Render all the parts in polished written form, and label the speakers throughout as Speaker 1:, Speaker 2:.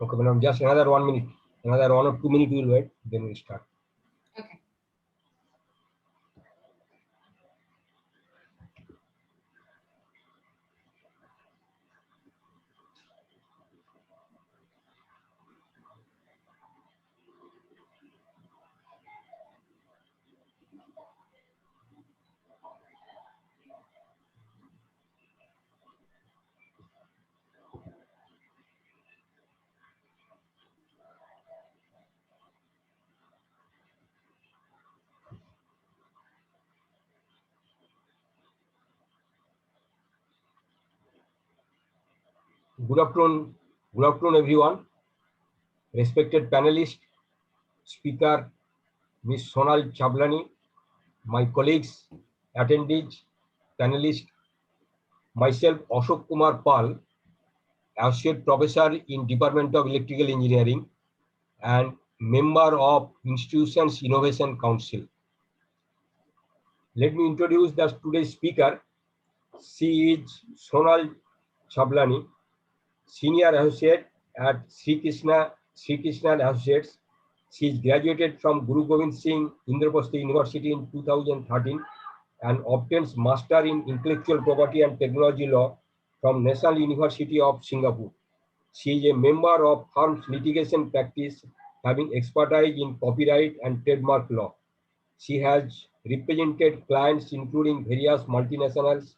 Speaker 1: Okay, madam, just another 1 minute, another 1 or 2 minutes we'll wait, then we'll start.
Speaker 2: Okay.
Speaker 1: Good afternoon, everyone. Respected panelist, speaker, Ms. Sonal Chablani, my colleagues, attendees, panelists, myself, Ashok Kumar Pal, Associate Professor in Department of Electrical Engineering and member of Institutions Innovation Council. Let me introduce today's speaker. She is Sonal Chablani, Senior Associate at Sri Krishna Associates. She is graduated from Guru Gobind Singh Indraprastha University in 2013 and obtains Master in Intellectual Property and Technology Law from National University of Singapore. She is a member of firm's litigation practice, having expertise in copyright and trademark law. She has represented clients including various multinationals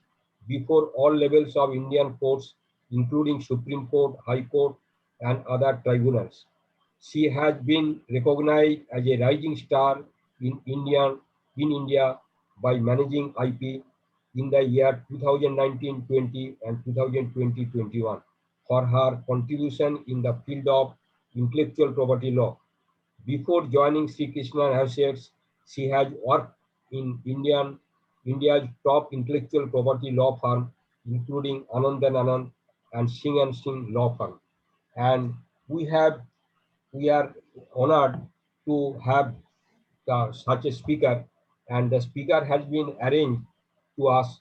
Speaker 1: before all levels of Indian courts, including Supreme Court, High Court, and other tribunals. She has been recognized as a rising star in India by managing IP in the year 2019-20 and 2020-21 for her contribution in the field of intellectual property law. Before joining Sri Krishna Associates, she has worked in India's top intellectual property law firm, including Anand & Anand and Singh law firm. And we are honored to have such a speaker, and the speaker has been arranged to us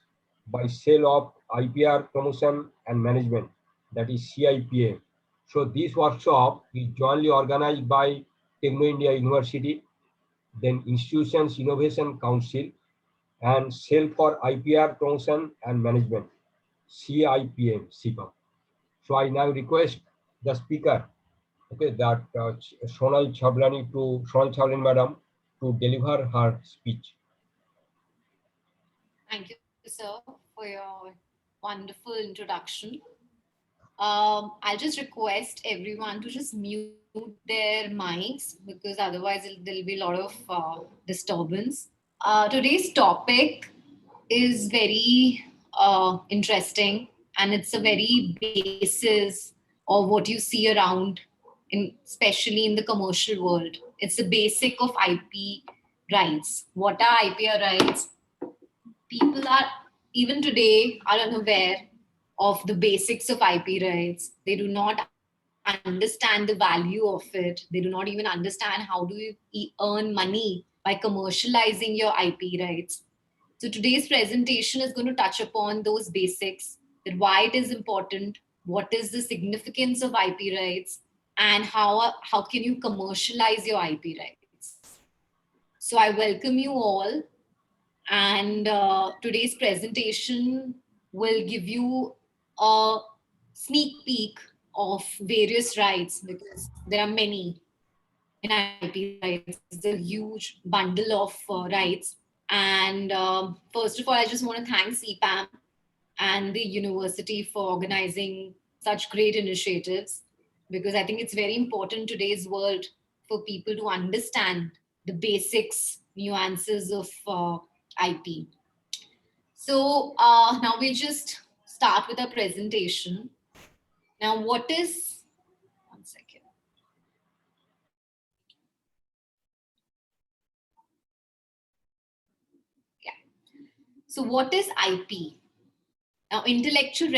Speaker 1: by Cell of IPR Promotion and Management, that is CIPA. So this workshop is jointly organized by Techno India University, then Institutions Innovation Council, and Cell for IPR Promotion and Management, CIPM. So I now request the speaker, okay, that Sonal Chablani madam, to deliver her speech.
Speaker 2: Thank you, sir, for your wonderful introduction. I'll just request everyone to just mute their mics because otherwise there'll be a lot of disturbance. Today's topic is very interesting, and it's a very basis of what you see around, especially in the commercial world. It's the basic of IP rights. What are IPR rights? People are, even today, are unaware of the basics of IP rights. They do not understand the value of it. They do not even understand how do you earn money by commercializing your IP rights. So today's presentation is going to touch upon those basics, that why it is important, what is the significance of IP rights, and how can you commercialize your IP rights. So I welcome you all, and today's presentation will give you a sneak peek of various rights, because there are many in IP rights. It's a huge bundle of rights. And first of all, I just want to thank CPAM and the university for organizing such great initiatives, because I think it's very important in today's world for people to understand the basics, nuances of IP. So now we'll just start with our presentation. Now, what is, one second. Yeah. So what is IP? Now, intellectual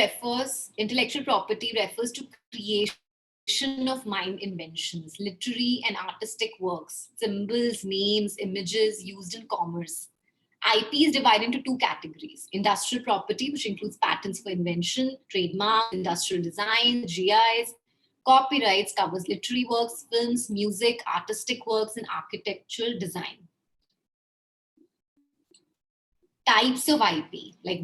Speaker 2: property refers to creation of mind inventions, literary and artistic works, symbols, names, images used in commerce. IP is divided into two categories: industrial property, which includes patents for invention, trademark, industrial design, GIs, Copyrights covers literary works, films, music, artistic works, and architectural design. Types of IP, like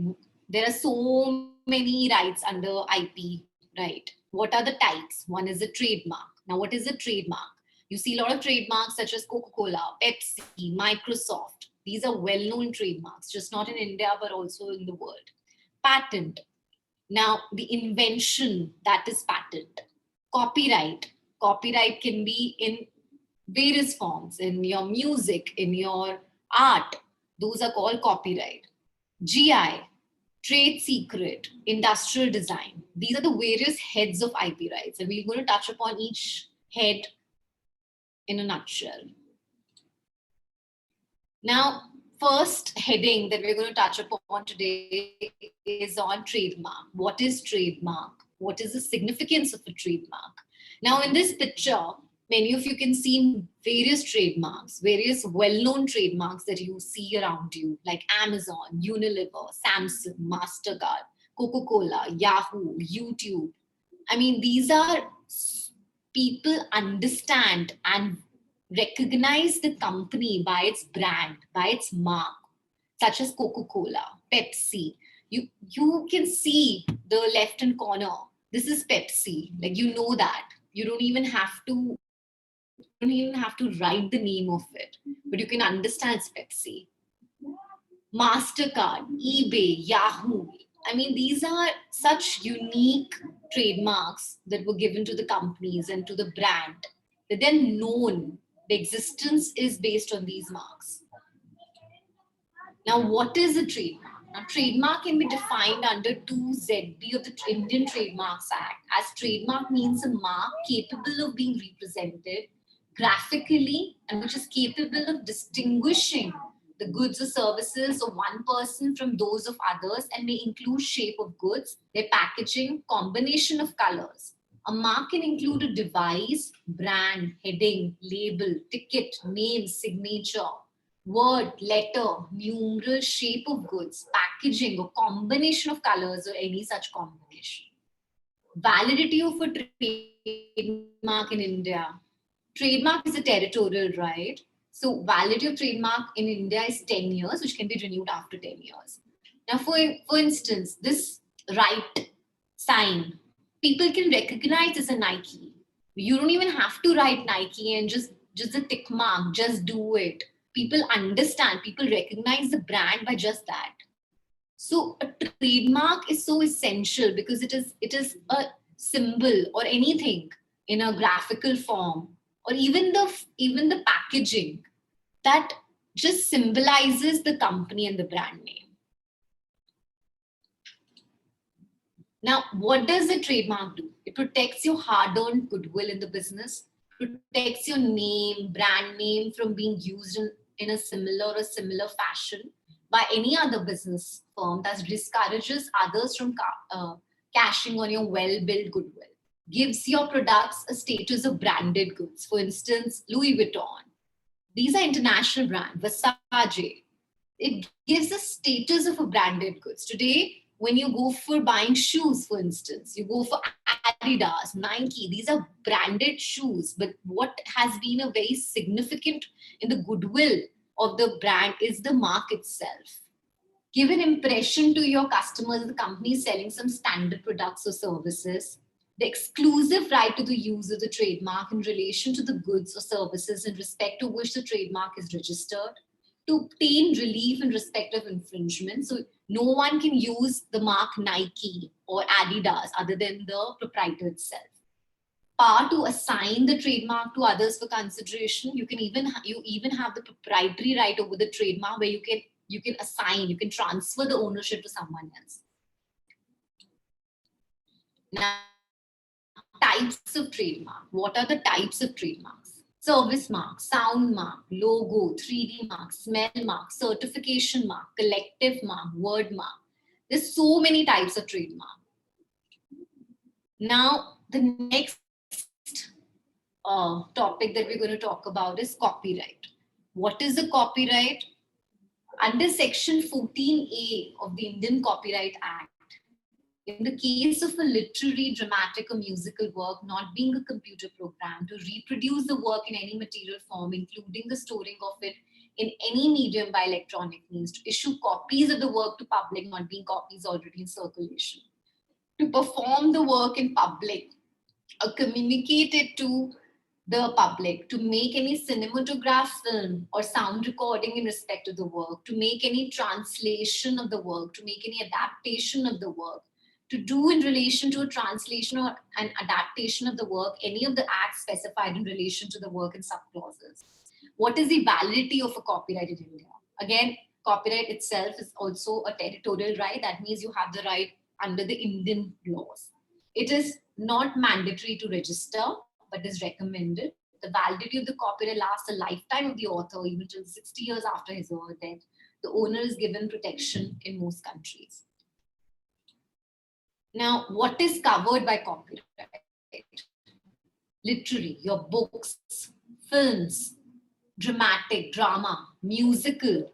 Speaker 2: there are so many rights under IP, right? What are the types? One is a trademark. Now, what is a trademark? You see a lot of trademarks such as Coca-Cola, Pepsi, Microsoft. These are well-known trademarks, just not in India, but also in the world. Patent. Now, the invention, that is patent. Copyright. Copyright can be in various forms, in your music, in your art. Those are called copyright. GI, trade secret, industrial design. These are the various heads of IP rights, and we're going to touch upon each head in a nutshell. Now, first heading that we're going to touch upon today is on trademark. What is trademark? What is the significance of a trademark? Now, in this picture, many of you can see various trademarks, various well-known trademarks that you see around you, like Amazon, Unilever, Samsung, MasterCard, Coca-Cola, Yahoo, YouTube. I mean, these are people understand and recognize the company by its brand, by its mark, such as Coca-Cola, Pepsi. You can see the left-hand corner. This is Pepsi. Like, you know that. You don't even have to write the name of it, but you can understand it's Pepsi. MasterCard, eBay, Yahoo. I mean, these are such unique trademarks that were given to the companies and to the brand that they're known. The existence is based on these marks. Now, what is a trademark? Now, trademark can be defined under 2ZB of the Indian Trademarks Act, as trademark means a mark capable of being represented graphically and which is capable of distinguishing the goods or services of one person from those of others and may include shape of goods, their packaging, combination of colors. A mark can include a device, brand, heading, label, ticket, name, signature, word, letter, numeral, shape of goods, packaging, or combination of colors or any such combination. Validity of a trademark in India. Trademark is a territorial right. So validity of trademark in India is 10 years, which can be renewed after 10 years. Now, for instance, this right sign, people can recognize as a Nike. You don't even have to write Nike and just the tick mark, just do it. People understand, people recognize the brand by just that. So a trademark is so essential because it is a symbol or anything in a graphical form, or even the packaging that just symbolizes the company and the brand name. Now, what does a trademark do? It protects your hard-earned goodwill in the business, protects your name, brand name from being used in a similar fashion by any other business firm, that discourages others from cashing on your well-built goodwill. Gives your products a status of branded goods. For instance, Louis Vuitton. These are international brands. Versace. It gives a status of a branded goods. Today, when you go for buying shoes, for instance, you go for Adidas, Nike, these are branded shoes. But what has been a very significant in the goodwill of the brand is the mark itself. Give an impression to your customers that the company is selling some standard products or services. The exclusive right to the use of the trademark in relation to the goods or services in respect to which the trademark is registered. To obtain relief in respect of infringement. So no one can use the mark Nike or Adidas other than the proprietor itself. Power to assign the trademark to others for consideration. You even have the proprietary right over the trademark where you can assign, you can transfer the ownership to someone else. Now, types of trademark. What are the types of trademarks? Service mark, sound mark, logo, 3D mark, smell mark, certification mark, collective mark, word mark. There's so many types of trademark. Now, the next topic that we're going to talk about is copyright. What is a copyright? Under Section 14A of the Indian Copyright Act, In the case of a literary, dramatic, or musical work not being a computer program, to reproduce the work in any material form, including the storing of it in any medium by electronic means, to issue copies of the work to public, not being copies already in circulation, to perform the work in public, or communicate it to the public, to make any cinematograph, film, or sound recording in respect to the work, to make any translation of the work, to make any adaptation of the work, to do in relation to a translation or an adaptation of the work, any of the acts specified in relation to the work in subclauses. What is the validity of a copyright in India? Again, copyright itself is also a territorial right. That means you have the right under the Indian laws. It is not mandatory to register, but is recommended. The validity of the copyright lasts a lifetime of the author, even till 60 years after his or her death. The owner is given protection in most countries. Now, what is covered by copyright? Literary, your books, films, dramatic, drama, musical,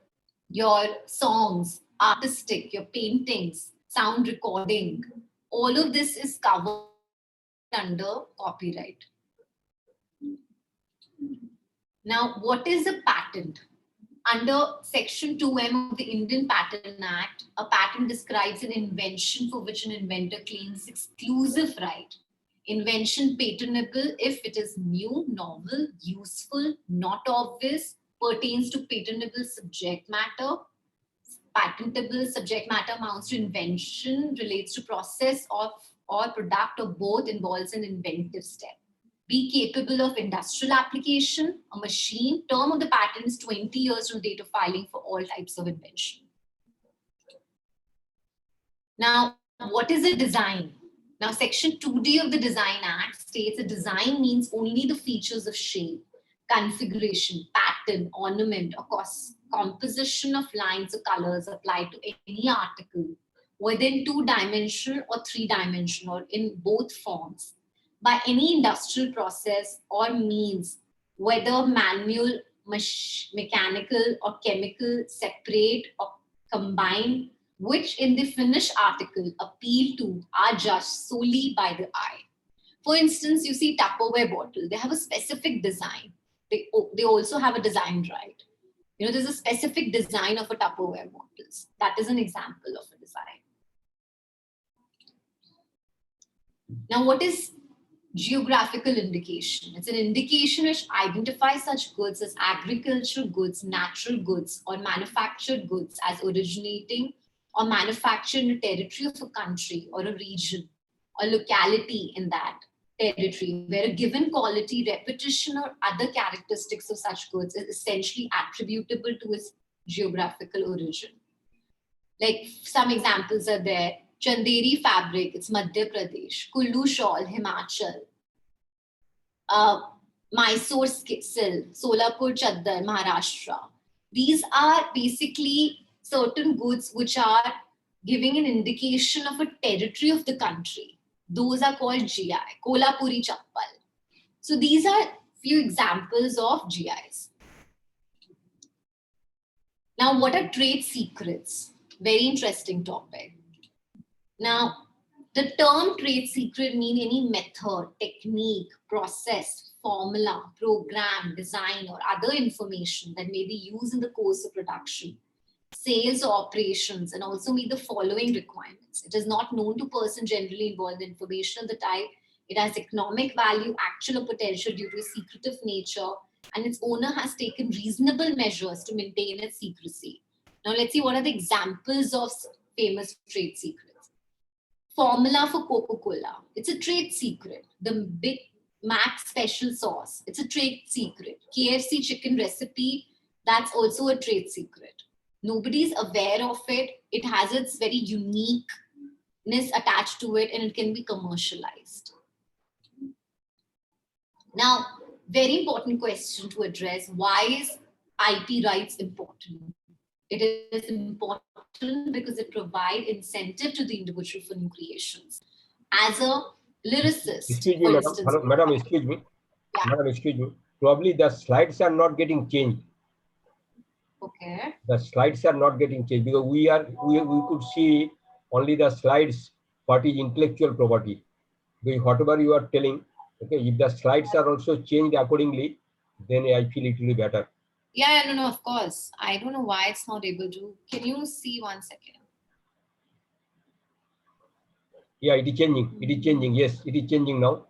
Speaker 2: your songs, artistic, your paintings, sound recording. All of this is covered under copyright. Now, what is a patent? Under Section 2M of the Indian Patent Act, a patent describes an invention for which an inventor claims exclusive right. Invention patentable if it is new, novel, useful, not obvious, pertains to patentable subject matter. Patentable subject matter amounts to invention, relates to process of or product or both, involves an inventive step. Be capable of industrial application, a machine. Term of the patent is 20 years from date of filing for all types of invention. Now, what is a design? Now, Section 2D of the Design Act states a design means only the features of shape, configuration, pattern, ornament, or composition of lines or colors applied to any article, whether in 2-dimensional or 3-dimensional or in both forms, by any industrial process or means, whether manual, mechanical, or chemical, separate or combined, which in the finished article appeal to are judged solely by the eye. For instance, you see Tupperware bottle, they have a specific design. They also have a design right. You know, there's a specific design of a Tupperware bottles. That is an example of a design. Now, what is geographical indication? It's an indication which identifies such goods as agricultural goods, natural goods, or manufactured goods as originating or manufactured in a territory of a country or a region or locality in that territory, where a given quality, repetition, or other characteristics of such goods is essentially attributable to its geographical origin. Like some examples are there. Chanderi fabric, it's Madhya Pradesh. Kullu shawl, Himachal. Mysore silk, Solapur chaddar, Maharashtra. These are basically certain goods which are giving an indication of a territory of the country. Those are called GI, Kolhapuri chappal. So these are few examples of GIs. Now, what are trade secrets? Very interesting topic. Now, the term trade secret means any method, technique, process, formula, program, design, or other information that may be used in the course of production, sales or operations, and also meet the following requirements. It is not known to person generally involved in information of the type. It has economic value, actual or potential due to its secretive nature, and its owner has taken reasonable measures to maintain its secrecy. Now let's see what are the examples of famous trade secrets. Formula for Coca-Cola. It's a trade secret. The Big Mac special sauce. It's a trade secret. KFC chicken recipe. That's also a trade secret. Nobody's aware of it. It has its very uniqueness attached to it, and it can be commercialized. Now, very important question to address. Why is IP rights important? It is important because it provides incentive to the individual for new creations. As a lyricist,
Speaker 1: excuse me, madam. Hello, madam, excuse me. Yeah. Madam, excuse me. Probably the slides are not getting changed.
Speaker 2: Okay.
Speaker 1: The slides are not getting changed because we could see only the slides what is intellectual property. Because whatever you are telling, okay, if the slides are also changed accordingly, then I feel it will be better.
Speaker 2: Yeah, no, of course. I don't know why it's not able to. Can you see 1 second?
Speaker 1: Yeah, it is changing. It is changing. Yes, it is changing now.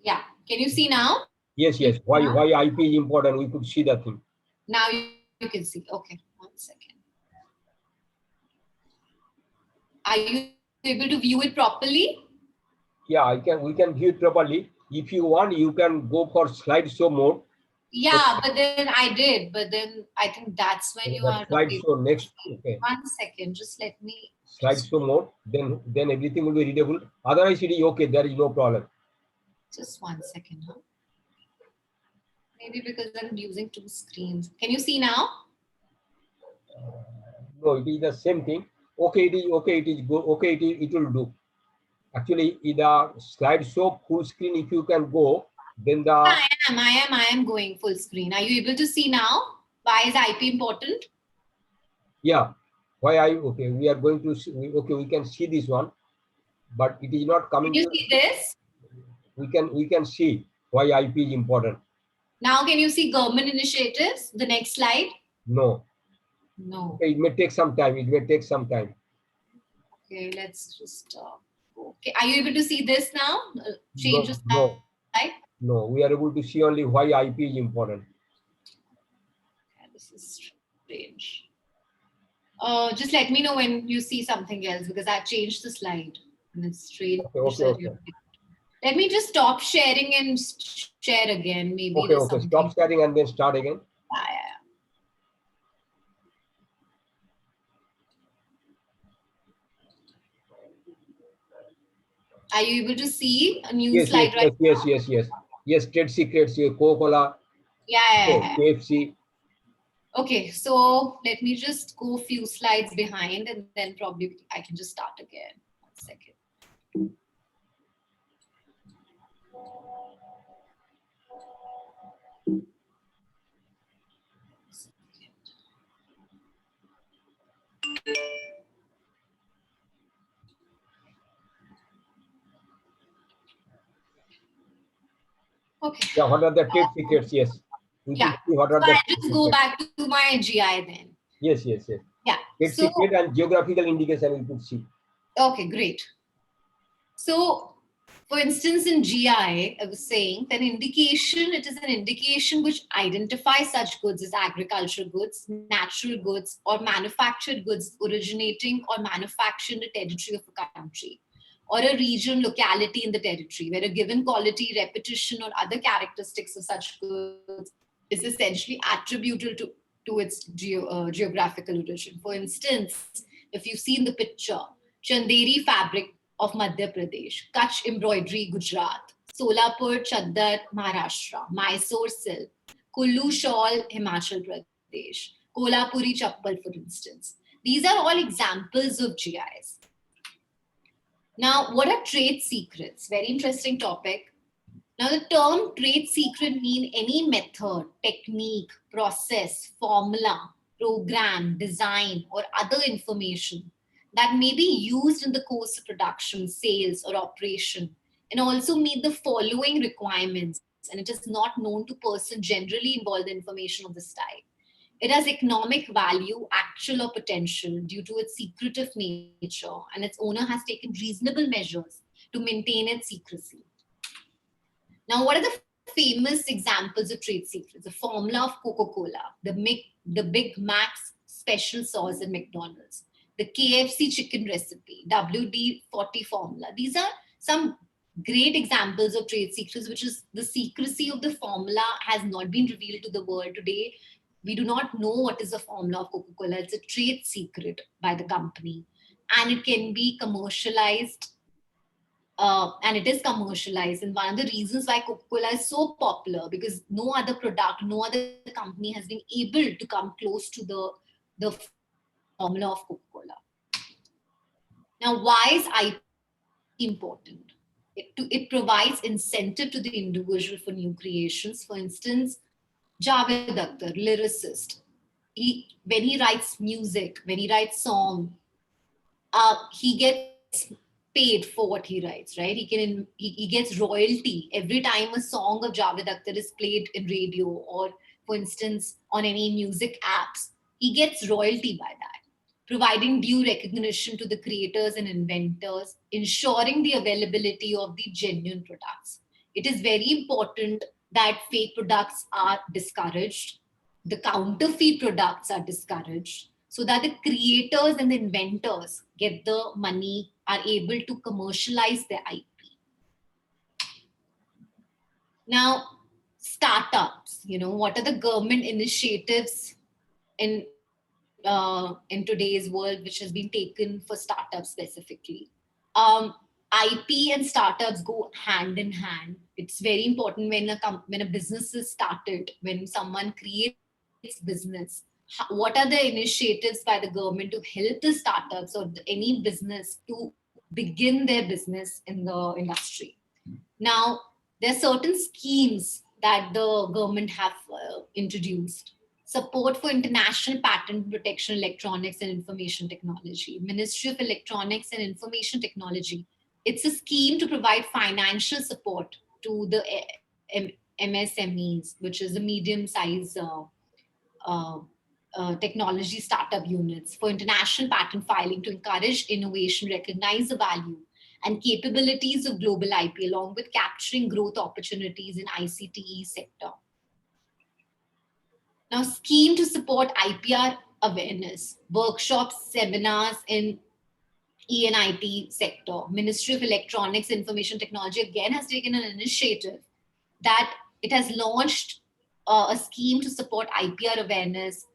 Speaker 2: Yeah. Can you see now?
Speaker 1: Yes, yes. Why IP is important? We could see the thing.
Speaker 2: Now you can see. Okay, 1 second. Are you able to view it properly?
Speaker 1: Yeah, we can view it properly. If you want, you can go for slideshow mode.
Speaker 2: Yeah, but then I did. But then I think that's when you are not able
Speaker 1: Slideshow
Speaker 2: to
Speaker 1: next.
Speaker 2: see.
Speaker 1: Okay.
Speaker 2: 1 second. Just let me.
Speaker 1: Slideshow mode. Then everything will be readable. Otherwise, it is okay. There is no problem.
Speaker 2: Just 1 second. Huh? Maybe because I'm using 2 screens. Can you see now?
Speaker 1: No, it is the same thing. Okay, it is okay. It is go. Okay, it will do. Actually, in the slideshow full screen, if you can go, then the
Speaker 2: I am going full screen. Are you able to see now? Why is IP important?
Speaker 1: yeah. Why okay? We are going to see, okay. We can see this one, but it is not coming.
Speaker 2: Can you see this?
Speaker 1: We can see why IP is important.
Speaker 2: Now, can you see government initiatives? The next slide.
Speaker 1: No.
Speaker 2: No.
Speaker 1: Okay, it may take some time. It may take some time.
Speaker 2: Okay, let's just. Okay, are you able to see this now? Change the slide.
Speaker 1: No. We are able to see only why IP is important.
Speaker 2: Okay, this is strange. Just let me know when you see something else because I changed the slide and it's strange.
Speaker 1: Okay.
Speaker 2: Let me just stop sharing and share again. Maybe
Speaker 1: okay. Stop sharing and then start again.
Speaker 2: Yeah. Are you able to see a new slide right now?
Speaker 1: Yes, trade secrets, Coca-Cola,
Speaker 2: Yeah.
Speaker 1: KFC.
Speaker 2: Okay, so let me just go a few slides behind and then probably I can just start again. 1 second. Okay.
Speaker 1: Yeah, what are the trade secrets? Yes.
Speaker 2: Yeah.
Speaker 1: What are
Speaker 2: so
Speaker 1: the
Speaker 2: I'll just go back to my GI then.
Speaker 1: Yes.
Speaker 2: Yeah.
Speaker 1: Trade secret and geographical indication we could see.
Speaker 2: Okay, great. So, for instance, in GI, I was saying that it is an indication which identifies such goods as agricultural goods, natural goods, or manufactured goods originating or manufactured in the territory of a country, or a region, locality in the territory, where a given quality, repetition, or other characteristics of such goods is essentially attributable to its geographical origin. For instance, if you see in the picture, Chanderi fabric of Madhya Pradesh, Kutch embroidery, Gujarat, Solapur Chaddar, Maharashtra, Mysore silk, Kullu shawl, Himachal Pradesh, Kolhapuri chappal, for instance. These are all examples of GIs. Now, what are trade secrets? Very interesting topic. Now, the term trade secret means any method, technique, process, formula, program, design, or other information that may be used in the course of production, sales, or operation, and also meet the following requirements. And it is not known to person generally involved in information of this type. It has economic value, actual or potential, due to its secretive nature, and its owner has taken reasonable measures to maintain its secrecy. Now, what are the famous examples of trade secrets? The formula of Coca-Cola, the Big Mac's special sauce at McDonald's, the KFC chicken recipe, WD-40 formula. These are some great examples of trade secrets, which is the secrecy of the formula has not been revealed to the world today. We do not know what is the formula of Coca-Cola. It's a trade secret by the company, and it can be commercialized. And it is commercialized. And one of the reasons why Coca-Cola is so popular, because no other product, no other company has been able to come close to the formula of Coca-Cola. Now, why is IP important? It provides incentive to the individual for new creations. For instance, Javed Akhtar, lyricist, when he writes music, when he writes song, he gets paid for what he writes, right? He gets royalty every time a song of Javed Akhtar is played in radio, or for instance on any music apps. He gets royalty by that, providing due recognition to the creators and inventors, ensuring the availability of the genuine products. It is very important that fake products are discouraged, the counterfeit products are discouraged, so that the creators and the inventors get the money, are able to commercialize their IP. Now, startups, what are the government initiatives in today's world which has been taken for startups specifically? Um, IP and startups go hand in hand. It's very important when a business is started, when someone creates business. What are the initiatives by the government to help the startups or any business to begin their business in the industry? Now, there are certain schemes that the government have introduced. Support for international patent protection, electronics and information technology. Ministry of Electronics and Information Technology. It's a scheme to provide financial support to the MSMEs, which is the medium-sized uh, technology startup units, for international patent filing to encourage innovation, recognize the value and capabilities of global IP, along with capturing growth opportunities in ICTE sector. Now, scheme to support IPR awareness, workshops, seminars in ENIT sector. Ministry of Electronics Information Technology again has taken an initiative that it has launched a scheme to support IPR awareness.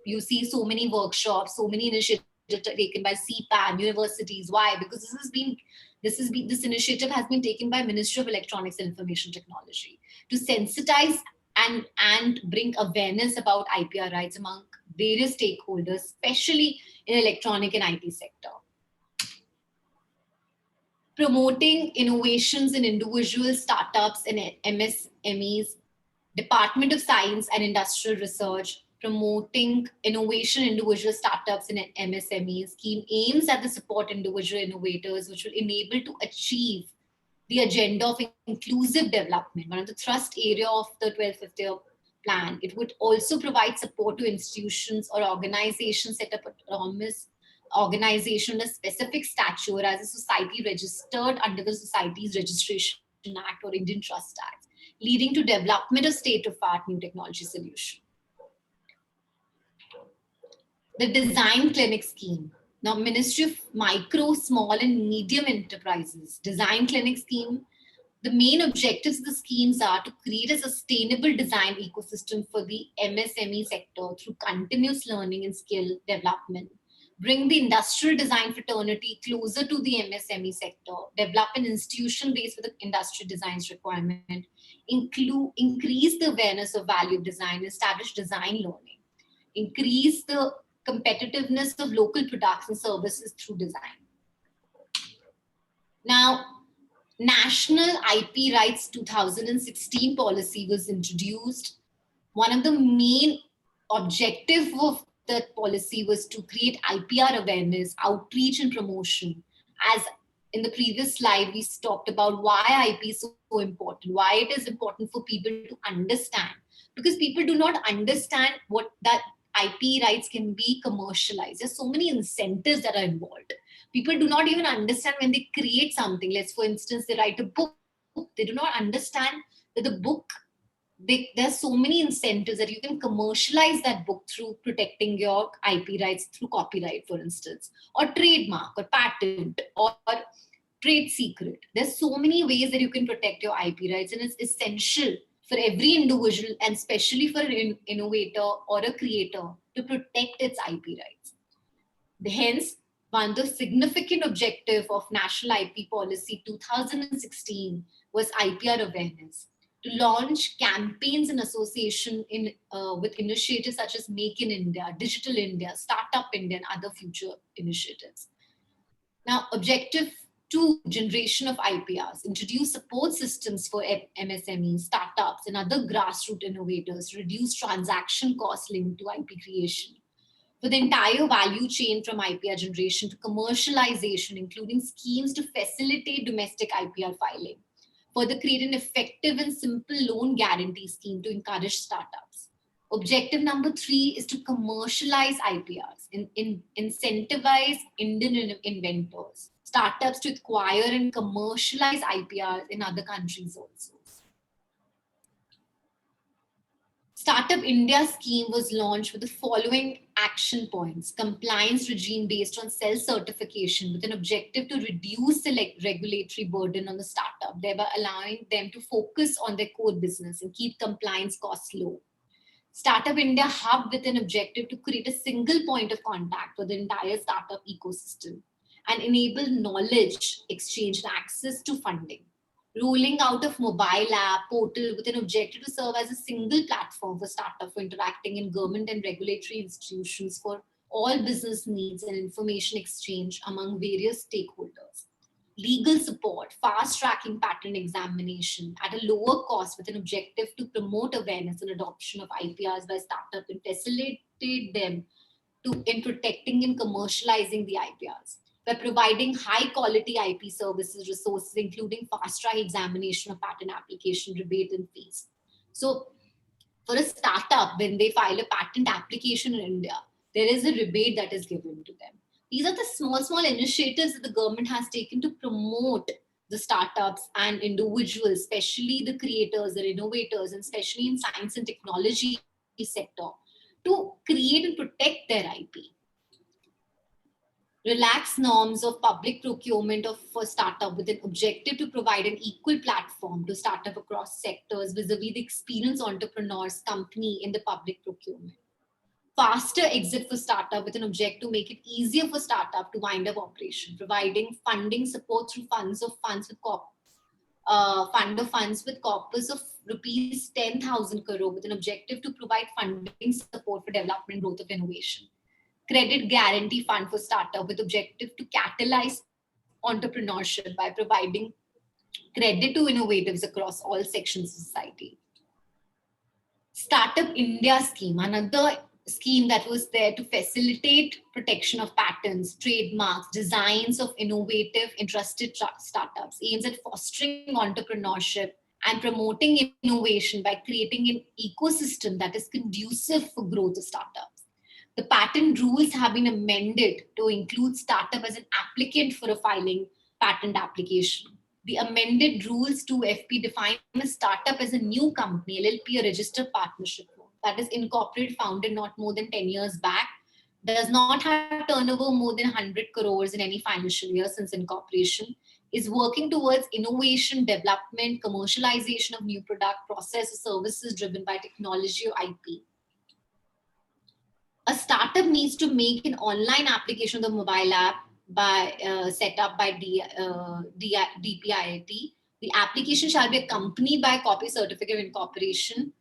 Speaker 2: You see so many workshops, so many initiatives taken by CPAN, universities. Why? Because this initiative has been taken by Ministry of Electronics and Information Technology to sensitize and bring awareness about IPR rights among various stakeholders, especially in electronic and IT sector. Promoting innovations in individual startups and MSMEs, Department of Science and Industrial Research, promoting innovation in individual startups and MSMEs scheme aims at the support individual innovators, which will enable to achieve the agenda of inclusive development, one of the thrust area of the 12th Five-Year Plan. It would also provide support to institutions or organizations set up autonomous organization a specific stature as a society registered under the Societies Registration Act or Indian Trust Act, leading to development of state-of-art new technology solution. The Design Clinic Scheme. Now, Ministry of Micro, Small and Medium Enterprises, Design Clinic Scheme. The main objectives of the schemes are to create a sustainable design ecosystem for the MSME sector through continuous learning and skill development, bring the industrial design fraternity closer to the MSME sector, develop an institution base for the industry design's requirement, increase the awareness of value of design, establish design learning, increase the competitiveness of local products and services through design. Now, National IP Rights 2016 policy was introduced. One of the main objectives of that policy was to create IPR awareness, outreach and promotion. As in the previous slide, we talked about why IP is so important, why it is important for people to understand. Because people do not understand what that IP rights can be commercialized. There's so many incentives that are involved. People do not even understand when they create something. Let's, for instance, they write a book. They do not understand that the book, there's so many incentives that you can commercialize that book through protecting your IP rights through copyright, for instance, or trademark or patent or trade secret. There's so many ways that you can protect your IP rights, and it's essential for every individual and especially for an innovator or a creator to protect its IP rights. Hence, one of the significant objective of National IP Policy 2016 was IPR awareness, to launch campaigns in association with initiatives such as Make in India, Digital India, Startup India, and other future initiatives. Now, objective 2, generation of IPRs, introduce support systems for MSMEs, startups, and other grassroots innovators, reduce transaction costs linked to IP creation, for the entire value chain from IPR generation to commercialization, including schemes to facilitate domestic IPR filing. Further, create an effective and simple loan guarantee scheme to encourage startups. Objective number 3 is to commercialize IPRs, incentivize Indian inventors, startups to acquire and commercialize IPRs in other countries also. Startup India scheme was launched with the following action points: compliance regime based on self-certification with an objective to reduce the regulatory burden on the startup, thereby allowing them to focus on their core business and keep compliance costs low. Startup India hub with an objective to create a single point of contact for the entire startup ecosystem and enable knowledge exchange and access to funding. Rolling out of mobile app portal with an objective to serve as a single platform for startup for interacting in government and regulatory institutions for all business needs and information exchange among various stakeholders. Legal support, fast tracking patent examination at a lower cost with an objective to promote awareness and adoption of IPRs by startups and facilitate them in protecting and commercializing the IPRs. By providing high quality IP services resources, including fast track examination of patent application, rebate and fees. So for a startup, when they file a patent application in India, there is a rebate that is given to them. These are the small initiatives that the government has taken to promote the startups and individuals, especially the creators, the innovators, and especially in science and technology sector, to create and protect their IP. Relax norms of public procurement for startup with an objective to provide an equal platform to startup across sectors vis-a-vis the experienced entrepreneurs company in the public procurement. Faster exit for startup with an objective to make it easier for startup to wind up operation, providing funding support through funds with corpus of rupees 10,000 crore with an objective to provide funding support for development growth of innovation. Credit guarantee fund for startup with objective to catalyze entrepreneurship by providing credit to innovatives across all sections of society. Startup India scheme, another scheme that was there to facilitate protection of patents, trademarks, designs of innovative, entrusted startups, aims at fostering entrepreneurship and promoting innovation by creating an ecosystem that is conducive for growth of startups. The patent rules have been amended to include startup as an applicant for a filing patent application. The amended rules to FP define a startup as a new company, LLP, a registered partnership that is incorporated, founded not more than 10 years back, does not have turnover more than 100 crores in any financial year since incorporation, is working towards innovation, development, commercialization of new product, process, or services driven by technology or IP. A startup needs to make an online application of the mobile app set up by DPIIT. The application shall be accompanied by a copy certificate of incorporation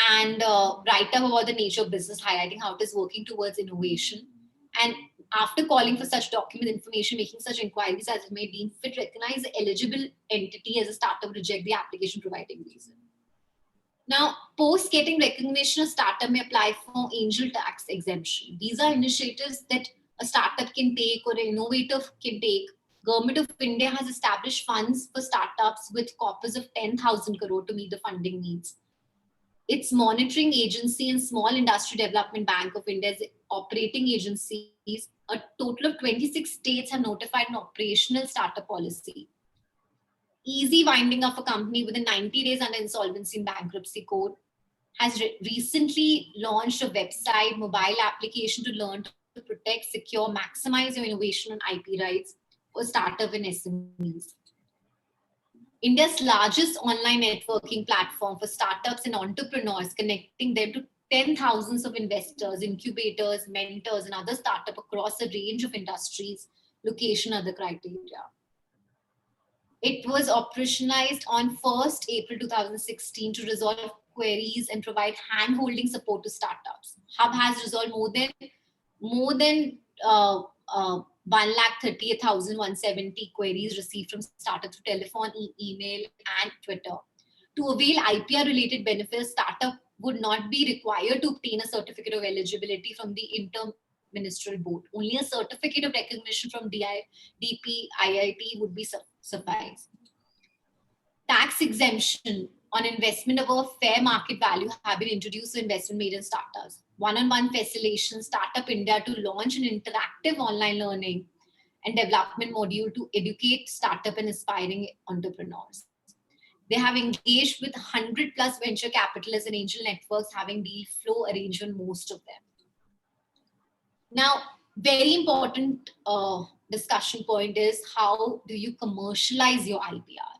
Speaker 2: and write up about the nature of business, highlighting how it is working towards innovation. And after calling for such document information, making such inquiries as it may deem fit, recognize the eligible entity as a startup, reject the application providing reason. Now, post getting recognition, a startup may apply for angel tax exemption. These are initiatives that a startup can take or an innovator can take. Government of India has established funds for startups with corpus of 10,000 crore to meet the funding needs. Its monitoring agency and Small Industry Development Bank of India's operating agencies, a total of 26 states have notified an operational startup policy. Easy winding up a company within 90 days under insolvency and bankruptcy code has recently launched a website, mobile application to learn to protect, secure, maximize your innovation and IP rights for startup and SMEs. India's largest online networking platform for startups and entrepreneurs, connecting them to 10,000s of investors, incubators, mentors, and other startups across a range of industries, location, other criteria. It was operationalized on 1st April 2016 to resolve queries and provide hand-holding support to startups. Hub has resolved more than 1,38,170 queries received from startups through telephone, email, and Twitter. To avail IPR-related benefits, startup would not be required to obtain a certificate of eligibility from the ministerial board. Only a certificate of recognition from DP, IIT would be suffice. Tax exemption on investment above fair market value have been introduced to investment made in startups. One-on-one facilitation, Startup India to launch an interactive online learning and development module to educate startup and aspiring entrepreneurs. They have engaged with 100 plus venture capitalists and angel networks, having deal flow arrangement most of them. Now, very important discussion point is how do you commercialize your IPR?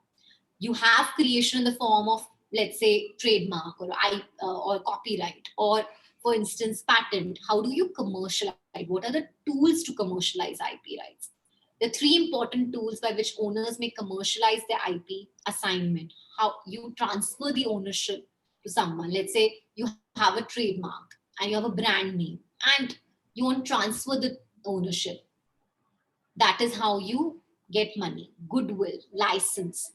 Speaker 2: You have creation in the form of, let's say, trademark or copyright, or for instance, patent. How do you commercialize? What are the tools to commercialize IP rights? The three important tools by which owners may commercialize their IP: assignment, how you transfer the ownership to someone. Let's say you have a trademark and you have a brand name and you want to transfer the ownership. That is how you get money, goodwill, license.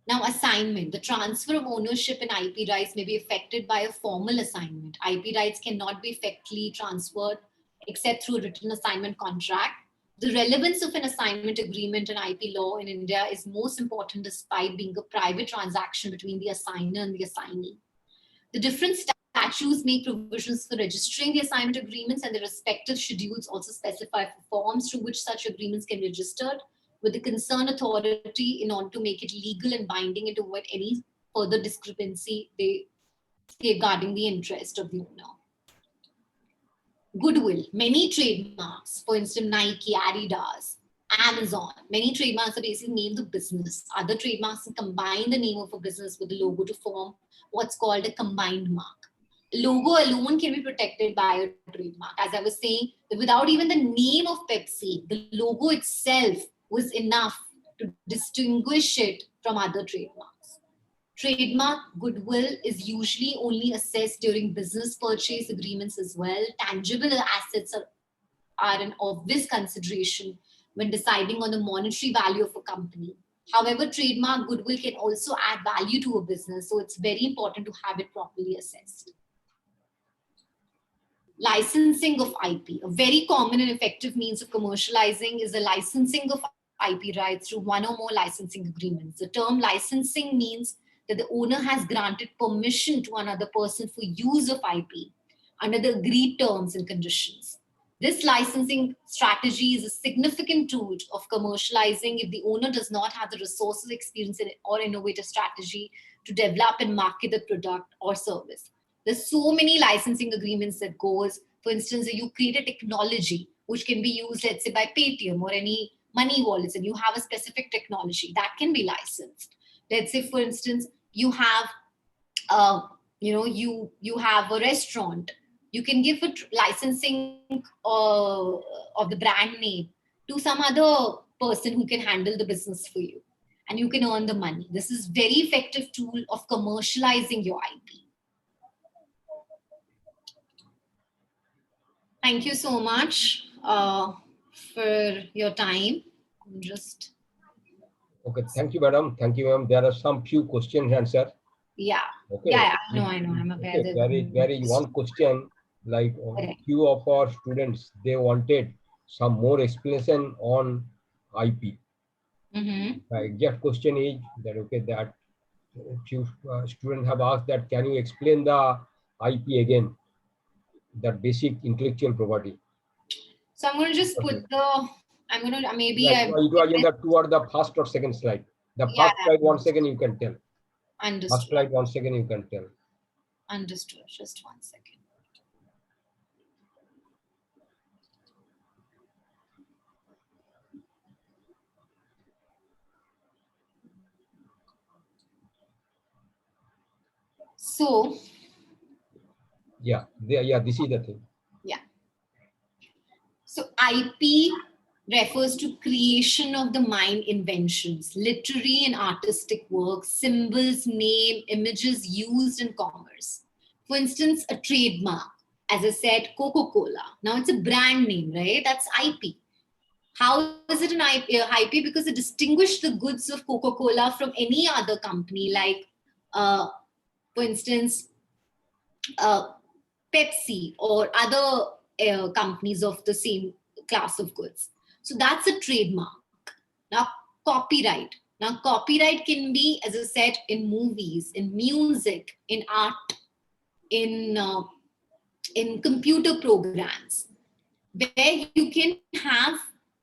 Speaker 2: Now, assignment, the transfer of ownership in IP rights may be affected by a formal assignment. IP rights cannot be effectively transferred except through a written assignment contract. The relevance of an assignment agreement in IP law in India is most important despite being a private transaction between the assigner and the assignee. The different statutes make provisions for registering the assignment agreements, and the respective schedules also specify forms through which such agreements can be registered with the concerned authority in order to make it legal and binding and to avoid any further discrepancy, safeguarding the interest of the owner. Goodwill, many trademarks, for instance, Nike, Adidas, Amazon, many trademarks are basically names of business. Other trademarks combine the name of a business with the logo to form what's called a combined mark. Logo alone can be protected by a trademark. As I was saying, without even the name of Pepsi, the logo itself was enough to distinguish it from other trademarks. Trademark goodwill is usually only assessed during business purchase agreements as well. Tangible assets are an obvious consideration when deciding on the monetary value of a company. However, trademark goodwill can also add value to a business, so it's very important to have it properly assessed. Licensing of IP. A very common and effective means of commercializing is the licensing of IP rights through one or more licensing agreements. The term licensing means that the owner has granted permission to another person for use of IP under the agreed terms and conditions. This licensing strategy is a significant tool of commercializing if the owner does not have the resources, experience, or innovative strategy to develop and market the product or service. There's so many licensing agreements that goes. For instance, you create a technology which can be used, let's say, by Paytm or any money wallets, and you have a specific technology that can be licensed. Let's say, for instance, you have, you have a restaurant. You can give a licensing of the brand name to some other person who can handle the business for you, and you can earn the money. This is very effective tool of commercializing your IP. Thank you so much for your time.
Speaker 1: Okay, thank you, madam. Thank you, ma'am. There are some few questions answered.
Speaker 2: Yeah.
Speaker 1: Okay.
Speaker 2: Yeah, I know. I'm aware.
Speaker 1: Okay. There is one question, like few of our students, they wanted some more explanation on IP. The exact question is that, okay, that few students have asked that, can you explain the IP again, that basic intellectual property?
Speaker 2: So I'm going to just put the, I'm going to, maybe
Speaker 1: like, it was in the toward the first or second slide. The first slide, 1 second you can tell.
Speaker 2: Understood.
Speaker 1: First slide, 1 second you can tell.
Speaker 2: Understood. Just 1 second. So,
Speaker 1: yeah, this is the thing.
Speaker 2: Yeah. So IP refers to creation of the mind inventions, literary and artistic works, symbols, name, images used in commerce. For instance, a trademark, as I said, Coca-Cola. Now it's a brand name, right? That's IP. How is it an IP? Because it distinguishes the goods of Coca-Cola from any other company, like, for instance, Pepsi or other companies of the same class of goods. So that's a trademark. Now, copyright. Now, copyright can be, as I said, in movies, in music, in art, in computer programs, where you can have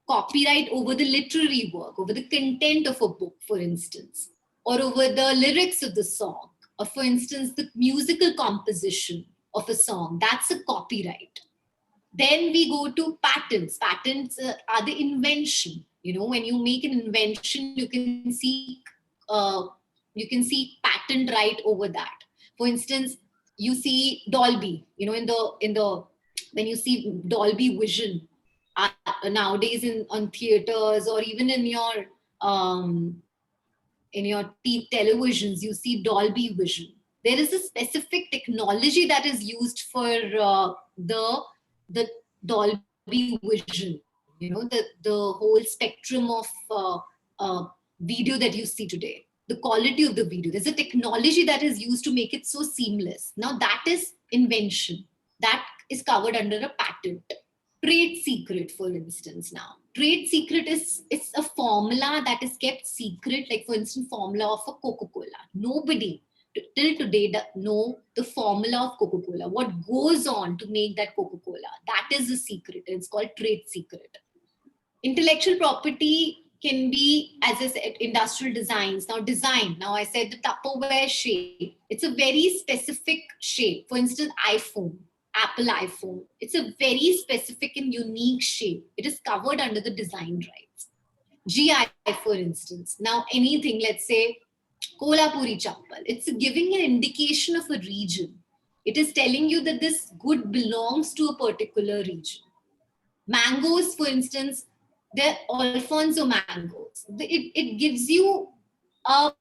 Speaker 2: copyright over the literary work, over the content of a book, for instance, or over the lyrics of the song, or for instance, the musical composition of a song. That's a copyright. Then we go to patents. Patents are the invention. When you make an invention, you can see patent right over that. For instance, you see Dolby. When you see Dolby Vision nowadays on theaters, or even in your televisions, you see Dolby Vision. There is a specific technology that is used for the Dolby Vision. The whole spectrum of video that you see today, the quality of the video. There's a technology that is used to make it so seamless. Now that is invention. That is covered under a patent. Trade secret, for instance. Now trade secret it's a formula that is kept secret, like for instance, formula of a Coca-Cola. Nobody till today know the formula of Coca-Cola, what goes on to make that Coca-Cola. That is a secret. It's called trade secret. Intellectual property can be, as I said, industrial designs. Now design, now I said the Tupperware shape. It's a very specific shape. For instance, Apple iPhone. It's a very specific and unique shape. It is covered under the design rights. GI, for instance. Now anything, let's say Kolhapuri chappal. It's giving an indication of a region. It is telling you that this good belongs to a particular region. Mangoes, for instance, they're Alfonso mangoes. It gives you a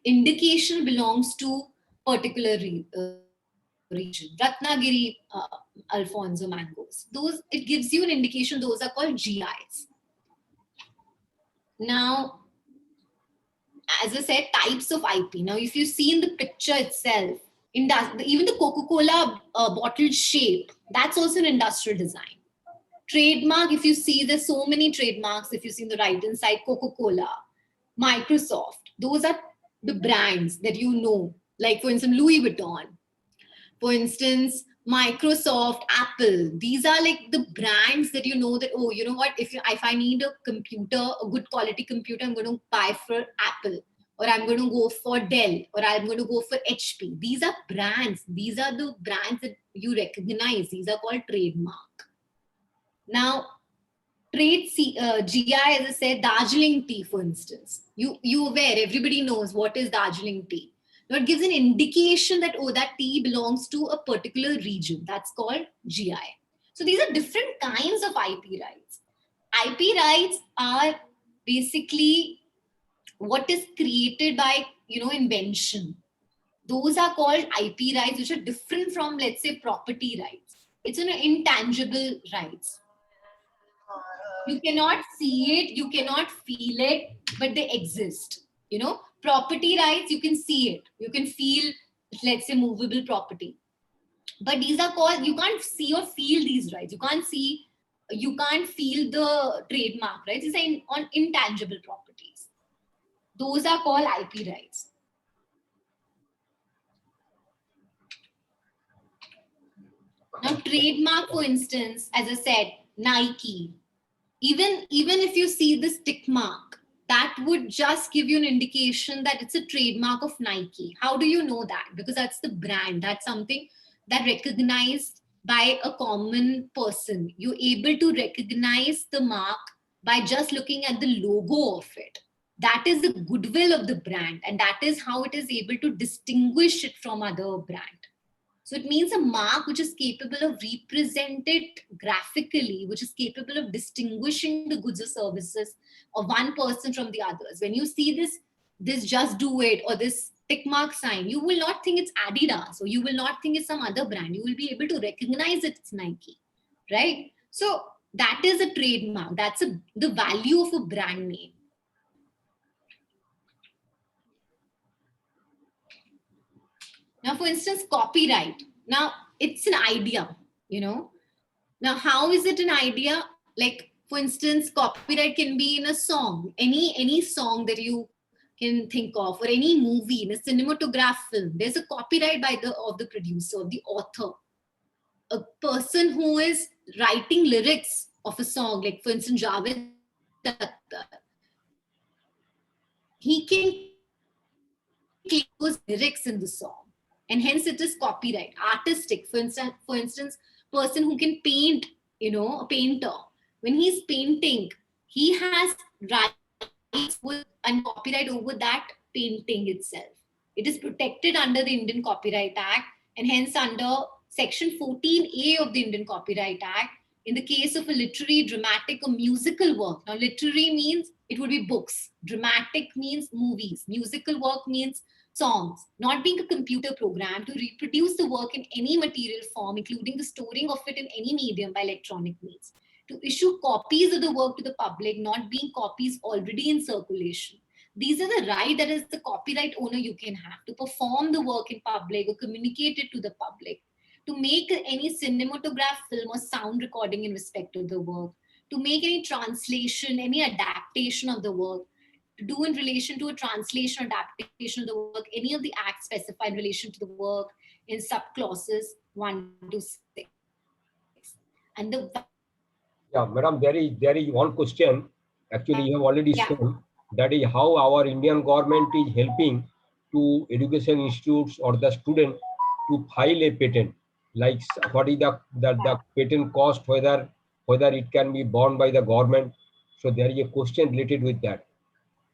Speaker 2: indication belongs to particular region. Ratnagiri Alfonso mangoes. It gives you an indication. Those are called GIs. Now, as I said, types of IP. Now, if you see in the picture itself, even the Coca-Cola bottle shape, that's also an industrial design. Trademark, if you see, there's so many trademarks. If you see on the right-hand side, Coca-Cola, Microsoft, those are the brands that you know. Like, for instance, Louis Vuitton. For instance, Microsoft, Apple. These are like the brands that you know that, oh, you know what, if I need a computer, a good quality computer, I'm going to buy for Apple, or I'm going to go for Dell, or I'm going to go for HP. These are brands. These are the brands that you recognize. These are called trademark. Now, GI, as I said, Darjeeling tea, for instance. You aware, everybody knows what is Darjeeling tea. Now, it gives an indication that, oh, that tea belongs to a particular region. That's called GI. So these are different kinds of IP rights. IP rights are basically what is created by, invention. Those are called IP rights, which are different from, let's say, property rights. It's an intangible rights. You cannot see it, you cannot feel it, but they exist. Property rights, you can see it. You can feel, let's say, movable property. But these are called, you can't see or feel these rights. You can't feel the trademark rights. These are on intangible properties. Those are called IP rights. Now, trademark, for instance, as I said, Nike. Even if you see this tick mark, that would just give you an indication that it's a trademark of Nike. How do you know that? Because that's the brand. That's something that recognized by a common person. You're able to recognize the mark by just looking at the logo of it. That is the goodwill of the brand, and that is how it is able to distinguish it from other brand. So it means a mark which is capable of represented graphically, which is capable of distinguishing the goods or services of one person from the others. When you see this just do it or this tick mark sign, you will not think it's Adidas, or you will not think it's some other brand. You will be able to recognize it's Nike, right? So that is a trademark. That's the value of a brand name. Now, for instance, copyright. Now, it's an idea, you know. Now, how is it an idea? Like, for instance, copyright can be in a song, any song that you can think of, or any movie, in a cinematograph film. There's a copyright by the producer, of the author. A person who is writing lyrics of a song, like for instance, Javed Akhtar, he can claim those lyrics in the song, and hence it is copyright, artistic. For instance, person who can paint, you know, a painter, when he's painting, he has rights with and copyright over that painting itself. It is protected under the Indian Copyright Act, and hence under Section 14A of the Indian Copyright Act, in the case of a literary, dramatic, or musical work. Now, literary means it would be books. Dramatic means movies. Musical work means songs. Not being a computer program to reproduce the work in any material form, including the storing of it in any medium by electronic means. To issue copies of the work to the public, not being copies already in circulation. These are the right that as the copyright owner you can have to perform the work in public or communicate it to the public, to make any cinematograph, film, or sound recording in respect of the work, to make any translation, any adaptation of the work, to do in relation to a translation or adaptation of the work, any of the acts specified in relation to the work in subclauses 1 to 6. And the
Speaker 1: Yeah, madam, there is one question. Actually, you have already
Speaker 2: yeah.
Speaker 1: shown, that is how our Indian government is helping to education institutes or the student to file a patent. Like what is the patent cost, whether it can be borne by the government. So there is a question related with that.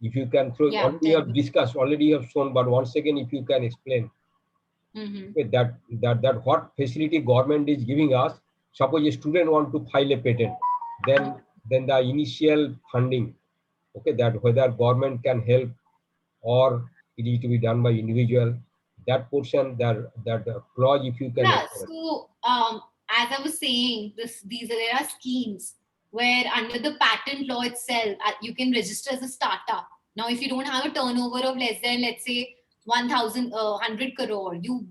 Speaker 1: If you can throw,
Speaker 2: Yeah,
Speaker 1: already you have discussed, already you have shown, but once again, if you can explain that what facility government is giving us. Suppose a student want to file a patent, then the initial funding, okay, that whether government can help or it is to be done by individual. That portion, that clause, if you can
Speaker 2: yeah.
Speaker 1: explain.
Speaker 2: So as I was saying, there are schemes where under the patent law itself, you can register as a startup. Now, if you don't have a turnover of less than, let's say, 100 crore, you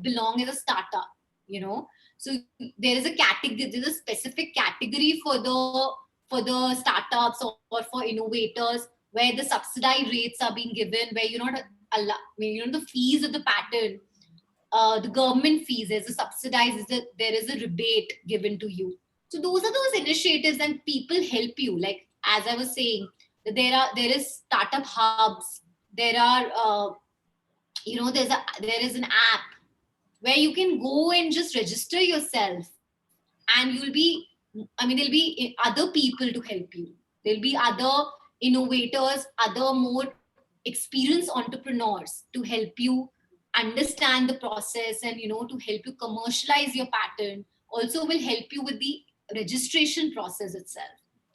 Speaker 2: belong as a startup, you know. So there is a category, there's a specific category for the startups, or for innovators, where the subsidized rates are being given, where you're not the fees of the patent, the government fees, there's a subsidized, there is a rebate given to you. So those are those initiatives, and people help you. Like, as I was saying, there is startup hubs. There are there is an app where you can go and just register yourself, and there'll be other people to help you. There'll be other innovators, other more experienced entrepreneurs to help you understand the process, and to help you commercialize your patent. Also will help you with the registration process itself,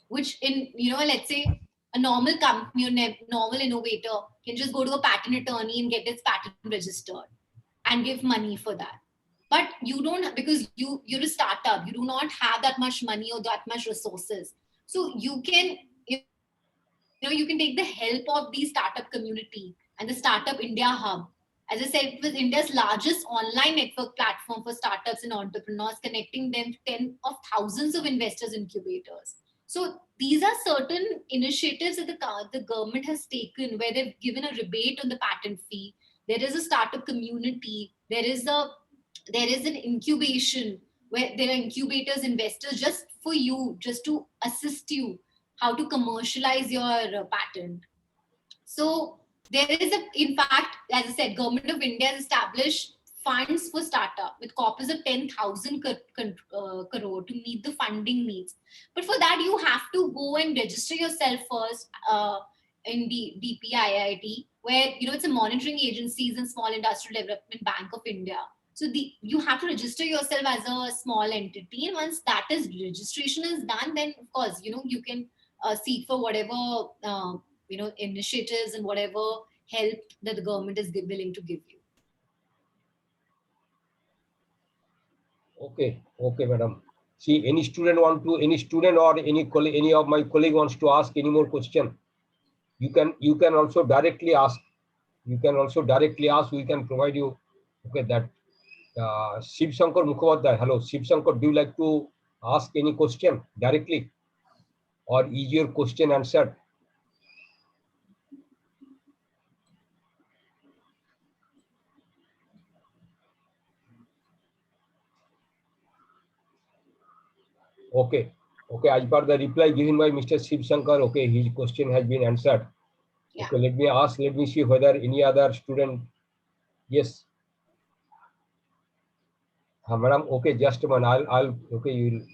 Speaker 2: which, let's say, a normal company or normal innovator can just go to a patent attorney and get its patent registered and give money for that. But you don't, because you're a startup, you do not have that much money or that much resources. So you can you can take the help of the startup community and the Startup India Hub. As I said, it was India's largest online network platform for startups and entrepreneurs, connecting them to tens of thousands of investors incubators. So these are certain initiatives that the government has taken, where they've given a rebate on the patent fee. There is a startup community. There is an incubation where there are incubators, investors, just for you, just to assist you how to commercialize your patent. So there is in fact, as I said, Government of India has established funds for startup with corpus of 10,000 crore to meet the funding needs. But for that, you have to go and register yourself first in the DPIIT, where it's a monitoring agencies and Small Industrial Development Bank of India. So you have to register yourself as a small entity, and once that registration is done, then of course you can seek for whatever initiatives and whatever help that the government is willing to give you.
Speaker 1: Okay, madam. See, any student or any of my colleague wants to ask any more question, you can also directly ask. We can provide you, okay, that Shiv Shankar Mukhopadhyay. Hello, Shiv Shankar, do you like to ask any question directly? Or is your question answered? Okay. Okay, as per the reply given by Mr. Shiv Shankar, okay, his question has been answered.
Speaker 2: Yeah.
Speaker 1: Okay, let me see whether any other student. Yes. Madam, okay, just a minute. Okay, you will.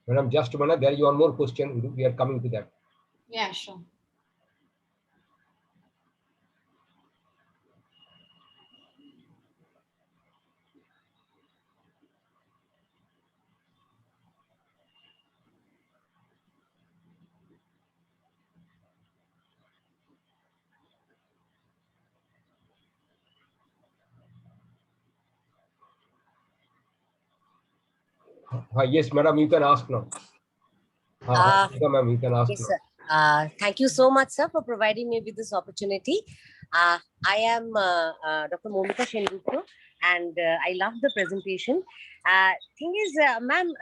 Speaker 1: Madam, just a minute. There is one more question. We are coming to that.
Speaker 2: Yeah, sure.
Speaker 1: Yes, madam, you can ask now. Ma'am, you can ask
Speaker 3: Yes,
Speaker 1: now.
Speaker 3: sir. Thank you so much, sir, for providing me with this opportunity. I am Dr. Momita Shendukar, and I love the presentation. Thing is, ma'am,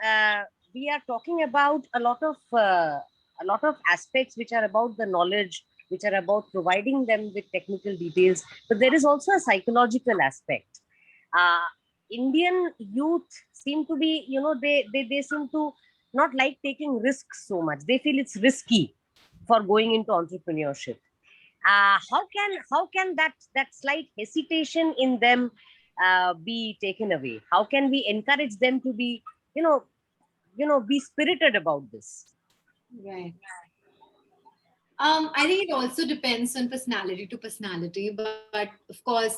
Speaker 3: we are talking about a lot of aspects which are about the knowledge, which are about providing them with technical details, but there is also a psychological aspect. Indian youth seem to be, they seem to not like taking risks so much. They feel it's risky for going into entrepreneurship. How can that slight hesitation in them be taken away? How can we encourage them to be, be spirited about this?
Speaker 2: Right. I think it also depends on personality to personality, but of course,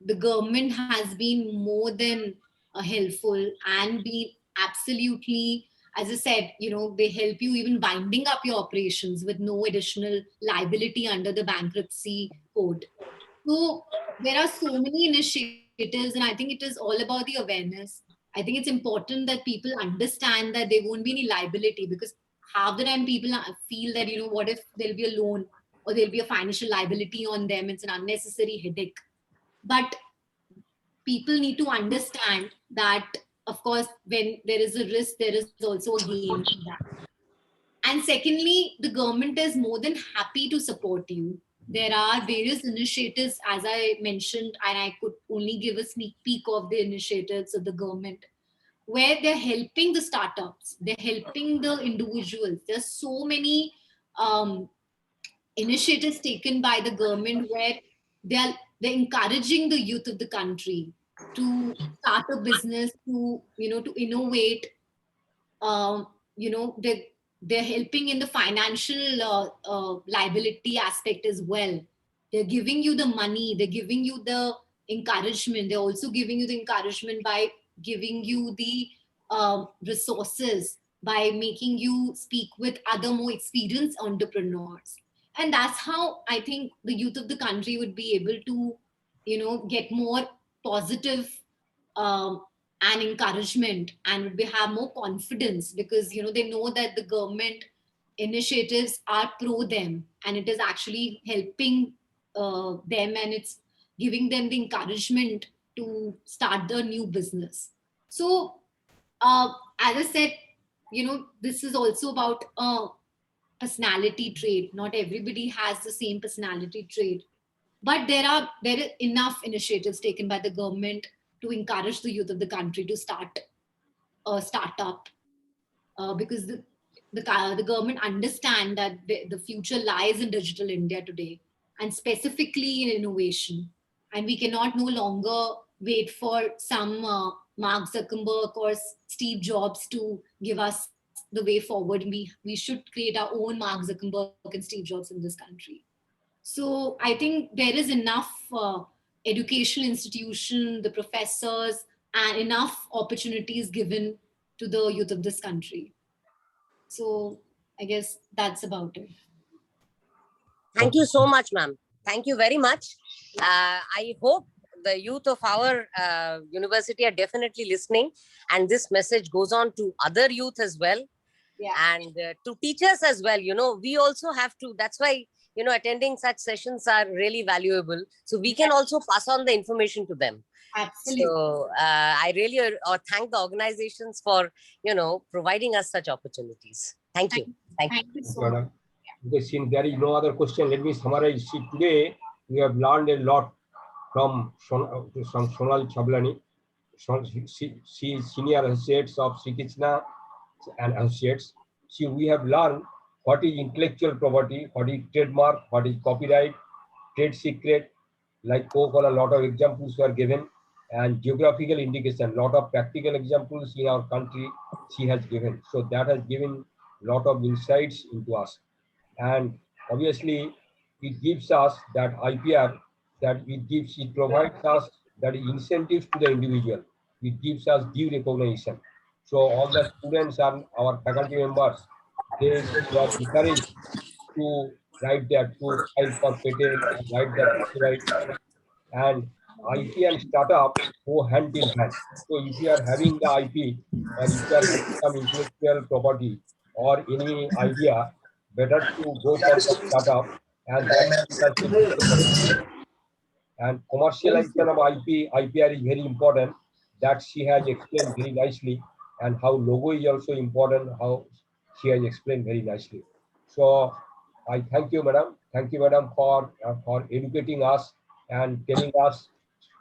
Speaker 2: the government has been more than helpful and be absolutely, as I said, they help you even winding up your operations with no additional liability under the bankruptcy code. So there are so many initiatives, and I think it is all about the awareness. I think it's important that people understand that there won't be any liability, because half the time people feel that, what if there'll be a loan or there'll be a financial liability on them? It's an unnecessary headache. But people need to understand that, of course, when there is a risk, there is also a gain in that. And secondly, the government is more than happy to support you. There are various initiatives, as I mentioned, and I could only give a sneak peek of the initiatives of the government, where they're helping the startups, they're helping the individuals. There's so many um, initiatives taken by the government where they're encouraging the youth of the country to start a business, to innovate. um, they're helping in the financial liability aspect as well. They're giving you the money, they're giving you the encouragement, they're also giving you the encouragement by giving you the resources, by making you speak with other more experienced entrepreneurs. And that's how I think the youth of the country would be able to get more positive um, and encouragement, and would be have more confidence, because they know that the government initiatives are pro them, and it is actually helping them, and it's giving them the encouragement to start the new business. So as I said, this is also about personality trait. Not everybody has the same personality trait, but there are enough initiatives taken by the government to encourage the youth of the country to start a startup, because the government understand that the future lies in digital India today, and specifically in innovation. And we cannot no longer wait for some Mark Zuckerberg or Steve Jobs to give us the way forward. We should create our own Mark Zuckerberg and Steve Jobs in this country. So I think there is enough educational institution, the professors, and enough opportunities given to the youth of this country. So I guess that's about it.
Speaker 3: Thank you so much, ma'am. Thank you very much. I hope the youth of our university are definitely listening, and this message goes on to other youth as well.
Speaker 2: Yeah.
Speaker 3: And to teachers as well. We also have to, that's why, attending such sessions are really valuable. So we can also pass on the information to them.
Speaker 2: Absolutely.
Speaker 3: So I really thank the organizations for, providing us such opportunities. Thank you.
Speaker 2: Thank you so much.
Speaker 1: Because since there is no other question, let me summarize. See, today we have learned a lot from Sonal Chablani. She is senior associates of Sri Krishna and associates. See, we have learned what is intellectual property, what is trademark, what is copyright, trade secret, like Coca-Cola, a lot of examples were given, and geographical indication, lot of practical examples in our country she has given. So that has given a lot of insights into us. And obviously it gives us that IPR, it provides us that incentives to the individual. It gives us due recognition. So all the students and our faculty members, they were encouraged to write that, to file for patent and write that copyright. And IP and startup go hand in hand. So if you are having the IP or if you are having some intellectual property or any idea, better to go for the startup, and that and commercialization of IPR is very important. That she has explained very nicely, and how logo is also important, how she has explained very nicely. So I thank you, madam. Thank you, madam, for educating us and telling us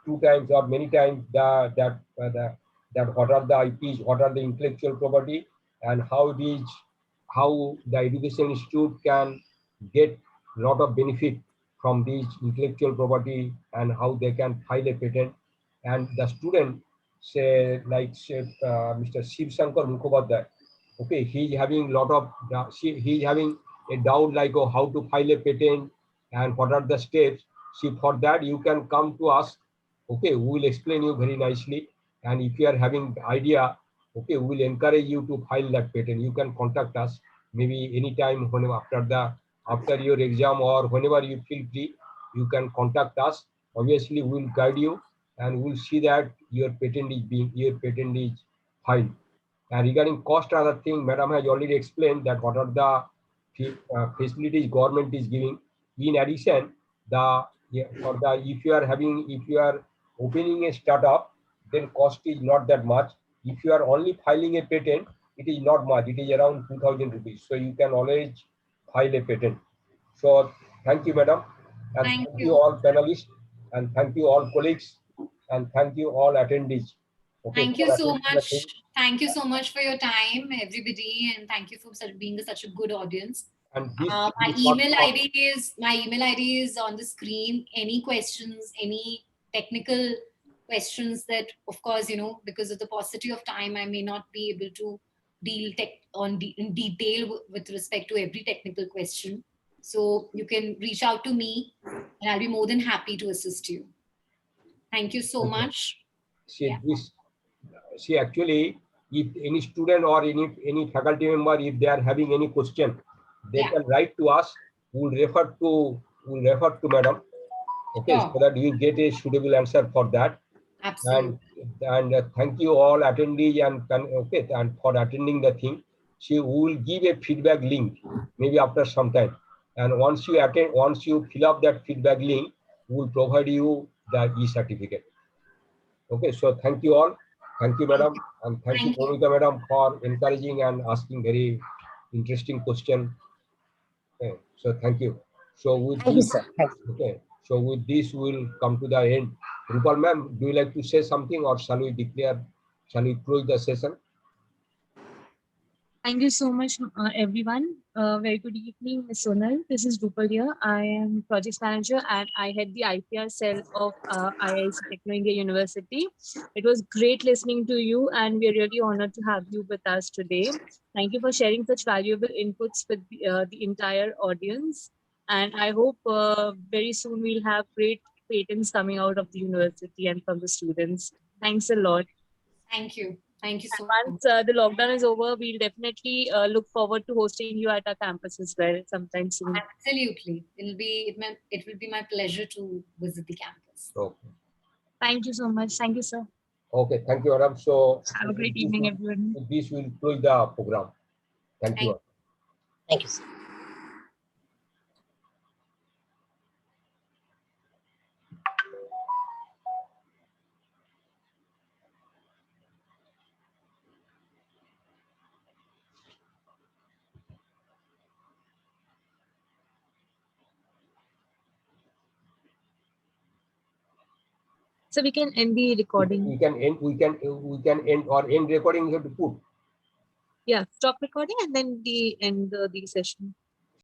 Speaker 1: 2 times or many times that what are the IPs, what are the intellectual property, and how the education institute can get a lot of benefit from these intellectual property, and how they can file a patent. And the student, say Mr. Shiv Shankar Mukhopadhyay, okay, he's having he's having a doubt like, oh, how to file a patent and what are the steps. See, for that you can come to us. Okay, we will explain you very nicely. And if you are having idea, okay, we will encourage you to file that patent. You can contact us maybe anytime, whenever after your exam or whenever you feel free, you can contact us. Obviously, we will guide you and we will see that your patent is filed. And regarding cost, other thing, madam has already explained that what are the facilities government is giving. In addition, if you are opening a startup, then cost is not that much. If you are only filing a patent, it is not much. It is around 2,000 rupees. So you can always file a patent. So thank you, madam, and thank you all panelists, and thank you all colleagues, and thank you all attendees. Okay,
Speaker 2: thank you so much. Thank you so much for your time, everybody, and thank you for being such a good audience.
Speaker 1: And
Speaker 2: my email ID is on the screen. Any questions, any technical questions that, of course, because of the paucity of time, I may not be able to deal in detail with respect to every technical question. So you can reach out to me, and I'll be more than happy to assist you. Thank you so much.
Speaker 1: See, actually, if any student or any faculty member, if they are having any question, they can write to us. We'll refer to madam. Okay, so that you get a suitable answer for that.
Speaker 2: Absolutely.
Speaker 1: And thank you all attendees and for attending the thing. She will give a feedback link maybe after some time. And once you fill up that feedback link, we will provide you the e-certificate. Okay, so thank you all. Thank you, madam, and thank you, Momita madam, for encouraging and asking very interesting question. Okay, so thank you. So with this, okay, so with this we'll come to the end. Rupal ma'am, do you like to say something, or shall we close the session?
Speaker 4: Thank you so much, everyone. Very good evening, Ms. Sonal. This is Rupal here. I am project manager and I head the IPR cell of IIC Techno India University. It was great listening to you, and we are really honored to have you with us today. Thank you for sharing such valuable inputs with the entire audience. And I hope very soon we'll have great patents coming out of the university and from the students. Thanks a lot.
Speaker 2: Thank you. Thank you so
Speaker 4: Once
Speaker 2: much.
Speaker 4: the lockdown is over, we'll definitely look forward to hosting you at our campus as well sometime soon.
Speaker 2: Absolutely. It will be my pleasure to visit the campus.
Speaker 1: Okay.
Speaker 4: Thank you so much. Thank you, sir.
Speaker 1: Okay, thank you, madam. So
Speaker 4: Have a great evening, everyone.
Speaker 1: with this will close the program. Thank you.
Speaker 3: Thank you, sir.
Speaker 4: So we can end the recording.
Speaker 1: We can end or end recording. You have to put.
Speaker 4: Yeah, stop recording and then end the session.